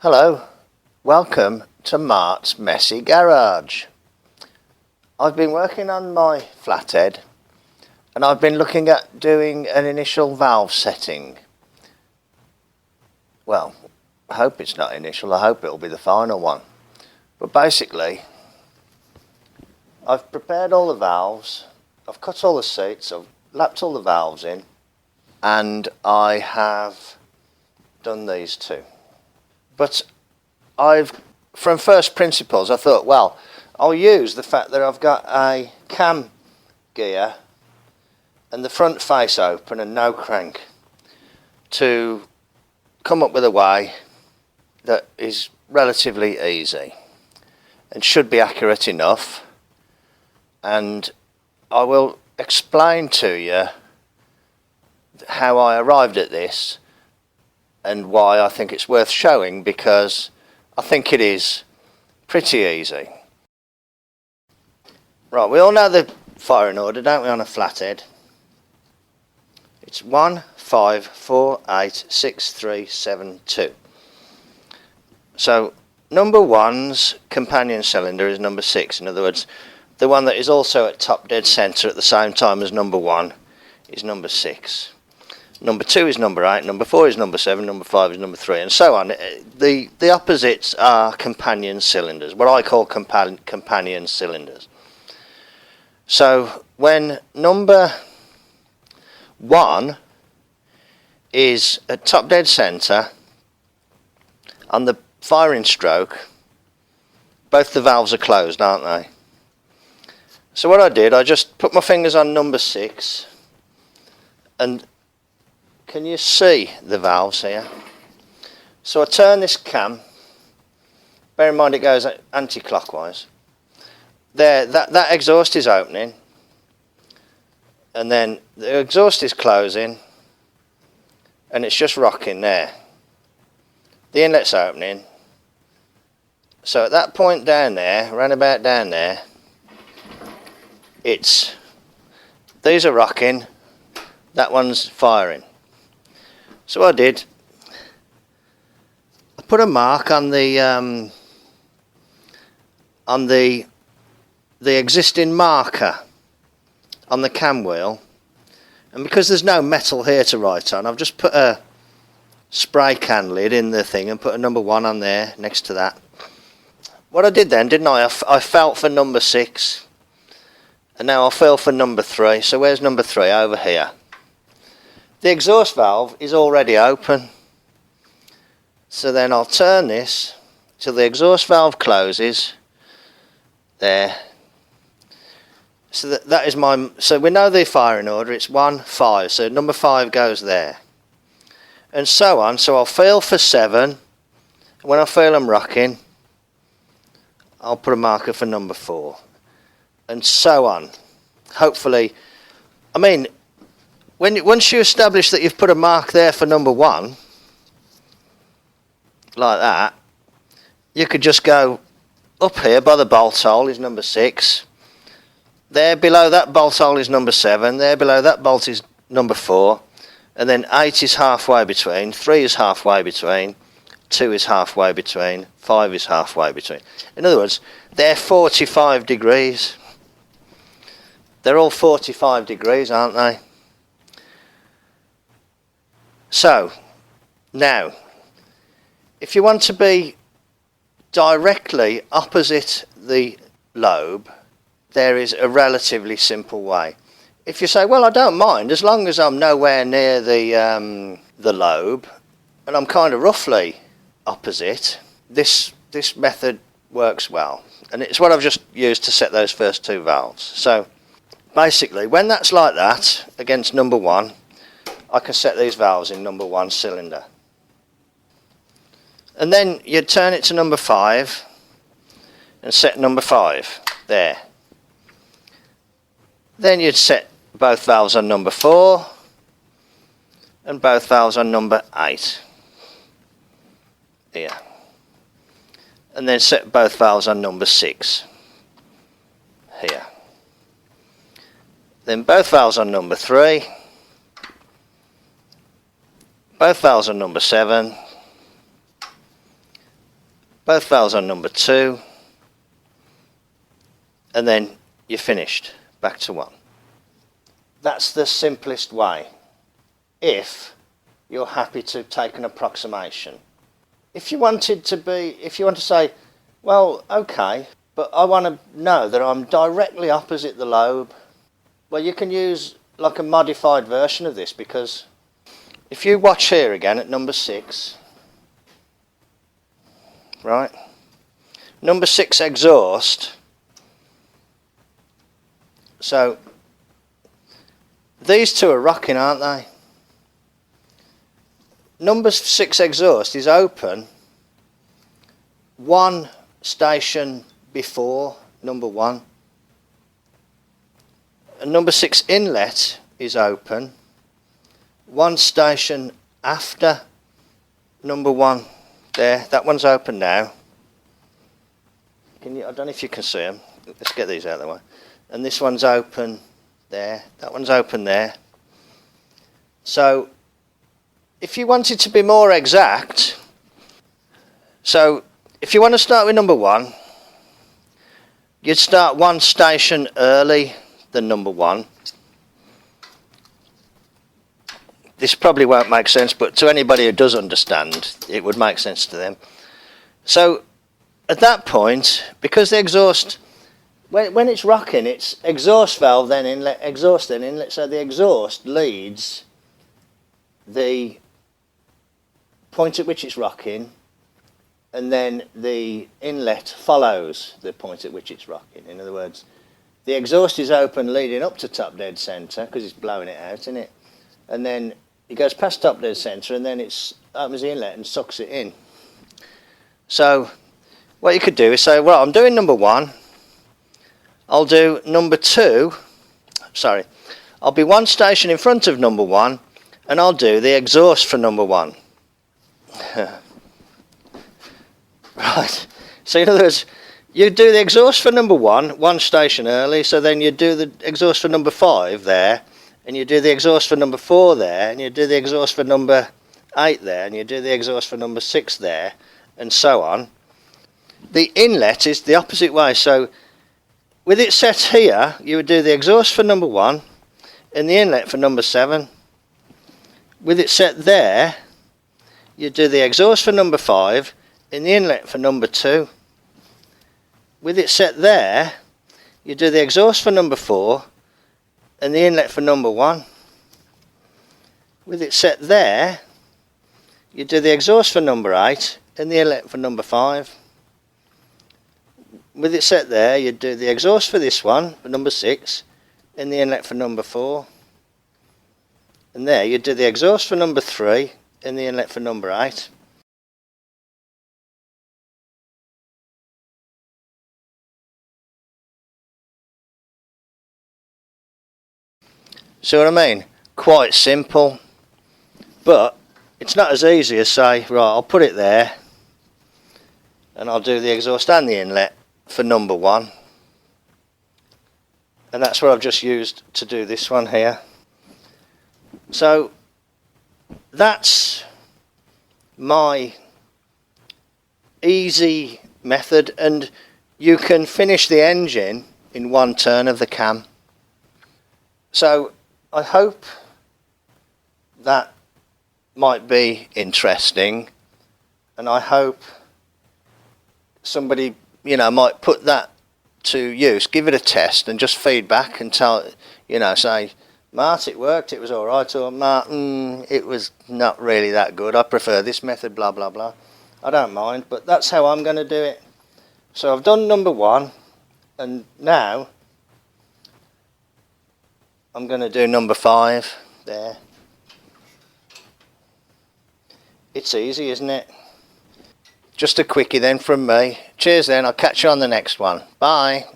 Hello, welcome to Mart's Messy Garage. I've been working on my Flathead and I've been looking at doing an initial valve setting. Well, I hope it's not initial, I hope it'll be the final one. But basically, I've prepared all the valves, I've cut all the seats, I've lapped all the valves in, and I have done these two. But from first principles, I thought, well, I'll use the fact that I've got a cam gear and the front face open and no crank to come up with a way that is relatively easy and should be accurate enough. And I will explain to you how I arrived at this and why I think it's worth showing, because I think it is pretty easy. Right, we all know the firing order, don't we, on a Flathead? It's 1, 5, 4, 8, 6, 3, 7, 2. So number 1's companion cylinder is number 6. In other words, the one that is also at top dead centre at the same time as number 1 is number 6. Number 2 is number 8, number 4 is number 7, number 5 is number 3, and so on. The opposites are companion cylinders, what I call companion cylinders. So when number 1 is at top dead centre on the firing stroke, both the valves are closed, aren't they? So what I did, I just put my fingers on number 6, and can you see the valves here? So I turn this cam, bear in mind it goes anti-clockwise. There, that exhaust is opening, and then the exhaust is closing, and it's just rocking there. The inlet's opening. So at that point down there, round about down there, these are rocking, that one's firing. So what I did, I put a mark on the existing marker on the cam wheel, and because there's no metal here to write on, I've just put a spray can lid in the thing and put a number 1 on there next to that. What I did then, didn't I? I felt for number 6, and now I'll feel for number 3. So where's number 3? Over here. The exhaust valve is already open, so then I'll turn this till the exhaust valve closes there. So that is so we know the firing order, it's 1, 5, so number 5 goes there, and so on. So I'll feel for 7, when I feel them rocking, I'll put a marker for number 4, and so on. Hopefully, I mean, once you establish that you've put a mark there for number 1, like that, you could just go up here by the bolt hole is number 6. There below that bolt hole is number 7. There below that bolt is number 4. And then 8 is halfway between. 3 is halfway between. 2 is halfway between. 5 is halfway between. In other words, they're 45 degrees. They're all 45 degrees, aren't they? So, now, if you want to be directly opposite the lobe, there is a relatively simple way. If you say, well, I don't mind, as long as I'm nowhere near the lobe, and I'm kind of roughly opposite, this method works well. And it's what I've just used to set those first 2 valves. So, basically, when that's like that, against number 1, I can set these valves in number 1 cylinder. And then you'd turn it to number 5 and set number 5 there. Then you'd set both valves on number 4 and both valves on number 8 here. And then set both valves on number 6 here. Then both valves on number 3, both valves on number 7, both valves on number 2, and then you're finished, back to 1. That's the simplest way, if you're happy to take an approximation. If you want to say, well, okay, but I want to know that I'm directly opposite the lobe, well, you can use like a modified version of this, because if you watch here again at number 6, right, number 6 exhaust, so these two are rocking, aren't they? Number 6 exhaust is open one station before number 1. And number 6 inlet is open one station after number 1. There, that one's open now. I don't know if you can see them. Let's get these out of the way. And this one's open there. That one's open there. So if you wanted to be more exact, so if you want to start with number 1, you'd start one station early than number 1. This probably won't make sense, but to anybody who does understand, it would make sense to them. So at that point, because the exhaust, when it's rocking, it's exhaust valve, then inlet, exhaust, then inlet. So the exhaust leads the point at which it's rocking, and then the inlet follows the point at which it's rocking. In other words, the exhaust is open leading up to top dead centre, because it's blowing it out, isn't it? And then it goes past top dead centre, and then it opens the inlet and sucks it in. So what you could do is say, well, I'm doing number 1, I'll do number 2, sorry, I'll be one station in front of number 1, and I'll do the exhaust for number 1. Right, so in other words, you do the exhaust for number 1 one station early, so then you do the exhaust for number 5 there, and you do the exhaust for number 4 there, and you do the exhaust for number 8 there, and you do the exhaust for number 6 there, and so on. The inlet is the opposite way, so with it set here, you would do the exhaust for number 1 and the inlet for number 7. With it set there, you do the exhaust for number 5 and the inlet for number 2. With it set there, you do the exhaust for number 4 and the inlet for number 1. With it set there, you do the exhaust for number 8 and the inlet for number 5. With it set there, you do the exhaust for this one, for number 6, and the inlet for number 4. And there, you do the exhaust for number 3 and the inlet for number 8. See what I mean? Quite simple, but it's not as easy as say, right, I'll put it there and I'll do the exhaust and the inlet for number 1, and that's what I've just used to do this one here. So that's my easy method, and you can finish the engine in one turn of the cam. So I hope that might be interesting, and I hope somebody, you know, might put that to use, give it a test and just feedback and tell, you know, say, Mart, it worked, it was alright, or Mart, it was not really that good, I prefer this method, blah blah blah. I don't mind, but that's how I'm going to do it. So I've done number 1, and now I'm going to do number 5 there. It's easy, isn't it? Just a quickie then from me. Cheers then, I'll catch you on the next one. Bye.